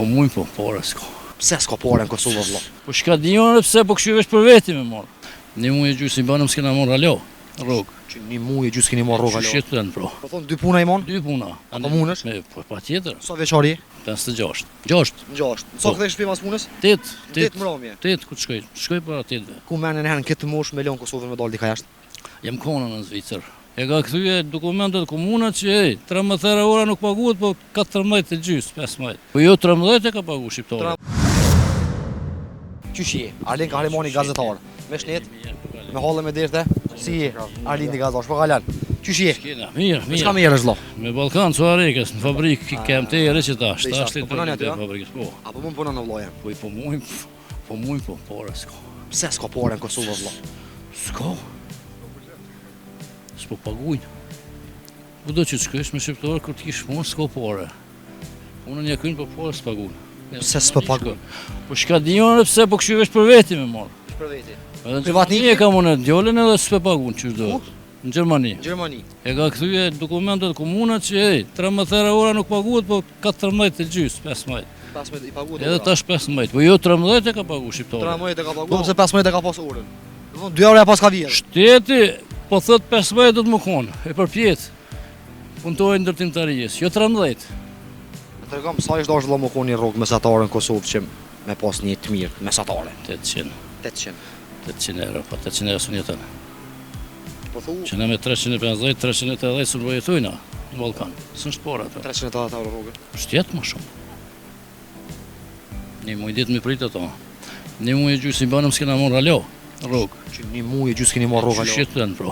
Po mujnë po, pare s'ka. Pse s'ka pare në Kosovë vëlla? Po shka dijon pse po kështu veç për veti me marrë. Një muaj e gjysë i banëm s'kena marrë alo, rrugë. Që një muaj e gjysë keni marrë rrugë alo. Shqit të në pro. Po thonë 2 puna i mon? 2 puna. Po munësh? Po pa tjetër. Sa veçari? 56. 6. 6. Sa kthesh shpi mas punës? 8. 8 mramje. 8 ku të shkoj? Shkoj para 8. Ku merren herën këtë moshë me lon Kosovën me dal dika jashtë? Jam kona në Zvicër. E ka kthye dokumentet komunat që 13 herë ora nuk paguhet, po 14 e gjys, 15. Po jo 13 e ka pagu shqiptarë. Qyshi, Arlin ka halimoni gazetar. Me shnet, me hallë me derte. Si je? Arlin di gazetar, shpo kalan. Qyshi je? Mirë, Çka më jere zllo? Me Ballkan Suarekës, në fabrikë kem të ere që tash. Tash Po punoni aty, fabrikës, po. Apo mund punon në vllajë? Po mujnë po, pare s'ka. Pse s'ka pare në Kosovë vëlla? S'ka. S'po paguajnë. Po do që të shkojsh me shqiptarë kur t'kish punë s'ka pare. Punën ja kryjnë po pare s'paguajnë. Pse s'po paguajnë? Po shka dijon pse po kështu veç për veti me marrë. Për veti. Privatnik e kam unë djalin edhe s'po paguajnë çu do. Në Gjermani. Gjermani. E ka kthye dokumentet komunat që 13 herë ora nuk paguhet, po 14 e gjys, 15. 15 i paguhet. Edhe tash 15, po jo 13 e ka pagu shqiptarë. 13 e ka paguar. Pse 15 e ka pas orën? Do 2 orë pas ka vjerë. Shteti po thot 15 do të më konë, e përpjet. Puntojnë ndërtimtarisë, jo 13. Tregom sa është dash vëlla më konë një rrugë mesatare në Kosovë që me pas një të mirë mesatare. 800. 800 euro, po 800 euro së njëtën. Po thu Që ne me 350, 380 së bëjetojna në Ballkan. Së në shpora ato. 380 euro rrugë. Shtjetë më shumë. Një muaj ditë mi pritë ato. Një muaj e gjysë i banëm s'kena marrë alo, rrugë. Që një muaj e gjysë keni marrë rrugë alo. Shqit të në pro.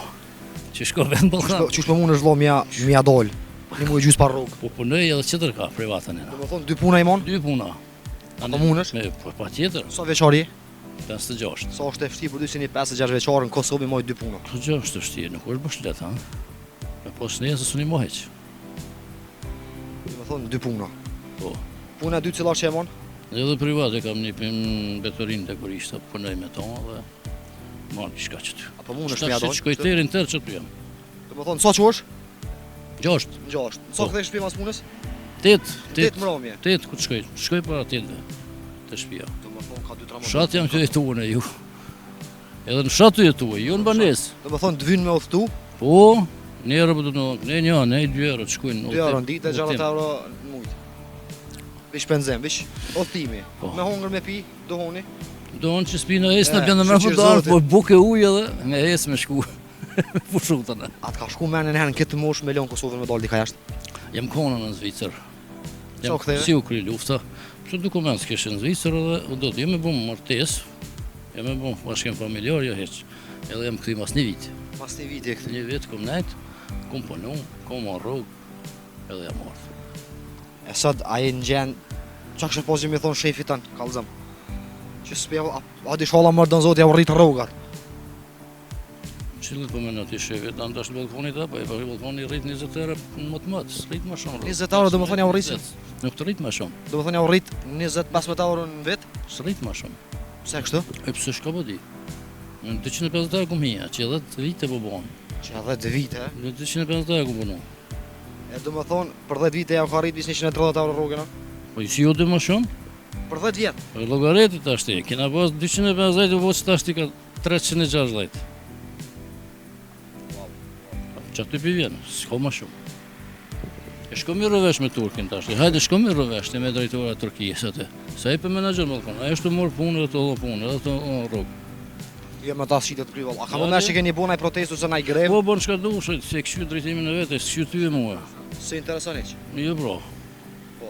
Që shko vend Ballkan. Qysh më munësh vëlla mja dal. Një muaj e gjysë pa rrugë. Po punoj edhe qëtër ka, privatën e na. Do të thonë 2 puna i mon? 2 puna. Po munësh? Po pa tjetër. Sa veçari? 56. Sa është e vështirë për dy si një 5-6 veçarë në Kosovë i moj 2 puna? Po gjë është vështirë, nuk është bësht letë, ha? Me pos nesë s'u një moheq. Do të thonë 2 puna. Po. Puna e dytë cila që e mon? Edhe privat e kam një pimë betorin të kurishtë, punoj me to dhe marrë një shka që ty. Apo munësh me ja dal? Shkojterin tërë që ty jam. Do të thonë sa që është? 6. 6. Sa kthesh shtëpi mas punës? 8 mramje. 8 ku të shkoj? Shkoj para 8 të shtëpia. Do të thonë ka 2-3 muaj. Fshat jam që jetuar e ju. Edhe në fshat të jetuar, jo në banesë. Do të thonë të vinë me udhëtu? Po, një herë po të ne 2 euro të shkojnë. 2 euro në ditë, 60 euro në mujtë. Vish penzem, vish udhëtimi. Me hongër me pi, do honi. Do në që s'pina esë në bjëndë mërë përdojnë, po buke ujë edhe me esë me shku. Fushutën e. Atë ka shku menë në herën këtë moshë me leon Kosovën me dalë dika jashtë? Jam kona në Zvicër. Qa u ktheve? Si u kry lufta. Që dokument s'keshe në Zvicër edhe do të jam e bëmë martes, jam e bëmë bashkem familjar, jo heq. Edhe jam këthi mas një vit. Mas një vit e këthi? Një vit kom nejtë, kom punu, kom marrë rrugë, edhe jam marrë. E sot, a e në gjenë, qa kështë pas që mi thonë shefit tanë, kalëzëm? Që s'pjell, a di shalla mërë dënë zotë ja u rritë rrugar? Qëllët po me në të shefit, në të ashtë balkonit apo, e për balkonit rritë 20 euro më të mëtë, s'rritë më shumë. 20 euro do më thonë ja u rritë? Nuk të rritë më shumë. Do më thonë ja u rritë 20-15 euro në vit? S'rritë më shumë. Pse kështu? E pëse shka po di? Në 250 euro kom hija, që edhe të vite po bonë. Që edhe 10 vite, e? Në 250 euro kom punu. E do më thonë, për 10 vite ja u ka rritë vis 130 euro rrugën, a? Po si jo dhe më shumë? Për 10 vjetë? Po logaretit ashti, kena pas 250 u voqët ashti ka 360. Që aty për vjenë, s'ko më shumë. E shko mi rëvesh me Turkin të ashti, hajde shko mi rëvesh të me drejtora Turkijës atë. Sa i për menager më thonë, a eshte morë punë dhe të dhe punë, edhe të rrugë. Jo me ta shitet kryvall. A ka më që keni bona i protestu se na i grevë? Po, bon shka dushë, se këshu drejtimin e vete, s'këshu ty e mua. Se intereson eq? Jo bro. Po.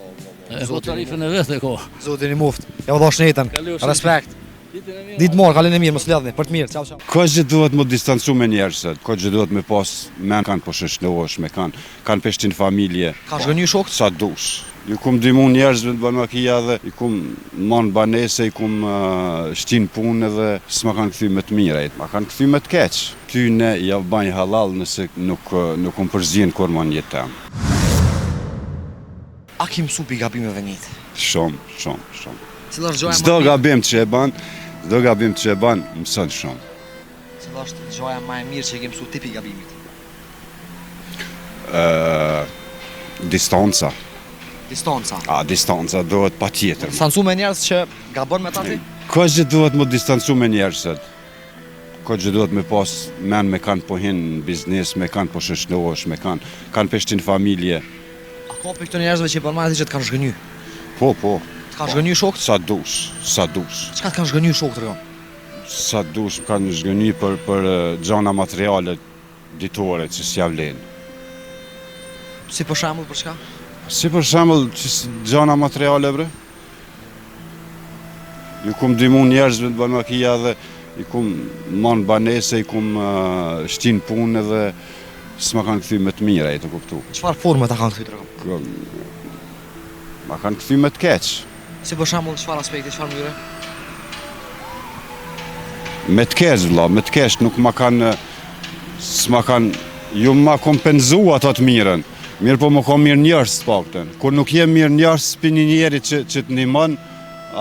E po tarifën e vete ko. Zotin i muft, ja u dhash netën, respekt. Ditë morë, kalin e mirë, më sledhni, për të mirë, ciao. Ka që duhet më distancu me njerëzit, ka që duhet me pas men kanë po shëshnohesh, me kanë peshtin familje. Ka shgënyu shokët? Sa dush. Ju kum dimu njerëzve të banakia dhe i kum manë banese, i kum shtin punë dhe s'ma kanë këthy me të mirejt, ma kanë këthy me të keq. Ty ne ja banj halal nëse nuk përzien kur ma një temë. A ki mësu pi gabimeve njëtë? Shumë. Cila është gjoja Çdo gabim që e ban, mëson shumë. Cila është gjoja ma e mirë që e ke mësu ti pi gabimit? Distanca. Distanca. A, distanca duhet pa tjetër. Distancu me njerëz që gabon me ta ti? Ka që duhet më distancu me njerëzët. Ka që duhet me pas men me kanë po hinë në biznes, me kanë po shëshnohesh, me kanë peshtin familje. A ka për këto njerëzve që i përmajti që të kanë zhgënyu? Po, Të kanë zhgënyu shokët? sa dush. Çka të kanë zhgënyu shokët të rëgon? Sa dush kanë zhgënyi për gjana materiale ditore që s'ja vlenë. Si për shembull për çka? Si për shembull gjana materiale bre. Ju kum dimu njerëzve të Banmakia dhe i kum man banese, i kum shtin punë dhe s'ma kanë kthy me të mira, e të kuptu. Çfarë forme ta kanë këthy të rëgon? Ma kanë kthy me të keq. Si për shembull çfarë aspekti, çfarë mënyre? Me të keq vlla, me të keq nuk ma kanë s'ma kanë ju ma kompenzu ato të mirën. Mirë po më ka mirë njerëz të paktën. Kur nuk jem mirë njerëz për një njeri që të ndihmon,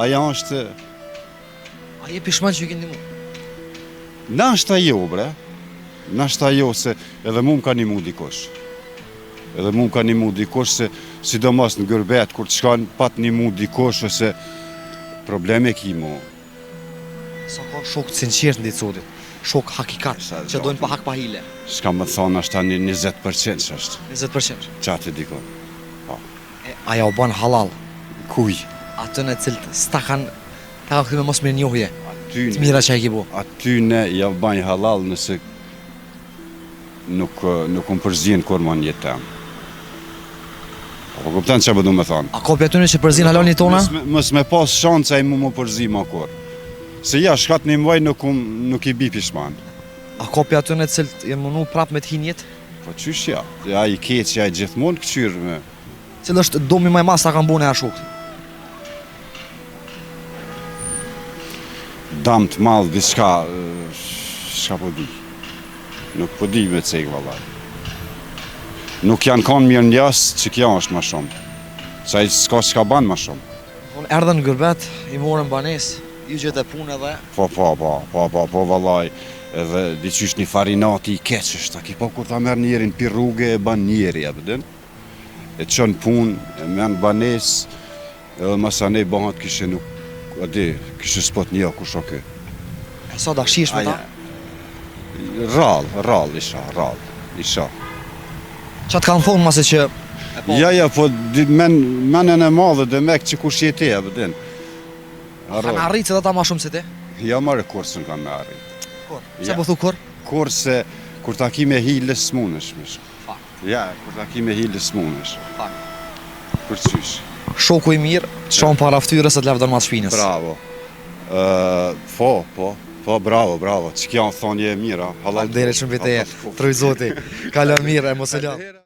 aja është A je pishman që ju kënë ndimu? nashta jo bre. Nashta jo se edhe mu më ka nimu dikush. Edhe mu më ka nimu dikush se sidomos në gërbet kur të shkan pat nimu dikush ose probleme ki mu. Sa ka shok sinqert në ditë sotit, shok hakikat, që dojnë pa hak pa hile. Shka më thonë ashta një 20% që është. 20%. Qatë diko. Aja u ban halal, Kuj? atën e cilët s'ta kanë, ta ka këthy me mos mirë njohje, Ty të mira që e ki bo. aty ne ja banj halal nëse nuk më përzien kur më një tem. Po kuptan që du me thonë? A ka për atyre që përzin halal një tona? Mës me pas shanca i mu më përzi ma kur. Se ja, shkat një mwaj nuk i bi pishman. A ka për atyre cilët e mënu prap me të hinjet? Po qysh ja? Ja i keq, ja i gjithmonë këqyrë me. Cilë është domi maj mas ta kanë bune a shokët? Dam të madhë, diçka, shka po di. Nuk po di me cekë vallaj. Nuk janë kanë mirë njas që kja është ma shumë. Sa i s'ka që ka banë ma shumë. Unë erdhen në gërbet, i morën banes, ju gjithë e punë edhe... Po vallaj. Edhe diqysh një farinati i keq është, a ki po kur ta merë njerin pi rrugë e ban njeri, a pëdin? E qënë punë, e menë banes, edhe masane bëhat kishe nuk, a di, kishe spot një ku shokë. E sa dakshish me ta? Rall isha. Qa të kanë thonë mase që... Ja, po menën e madhe dhe mek që kush jeti, a pëdin? Kanë arritë se ta ma shumë se ti? Ja marë kursën kanë me arrit. Kur? Ja. Se po thu kur? Kurse, kur ta ki me hilës s'munësh, mish. Fakt. Ja, kur ta ki me hilës s'munësh. Fakt. Kur qysh. Shoku i mirë, të shonë para ftyrës e të lefdon mas shpinës. Bravo. Bravo. Që kja në thonje e mira. Dere që mbiteje, troj zoti, kalon mirë e mos e lënë.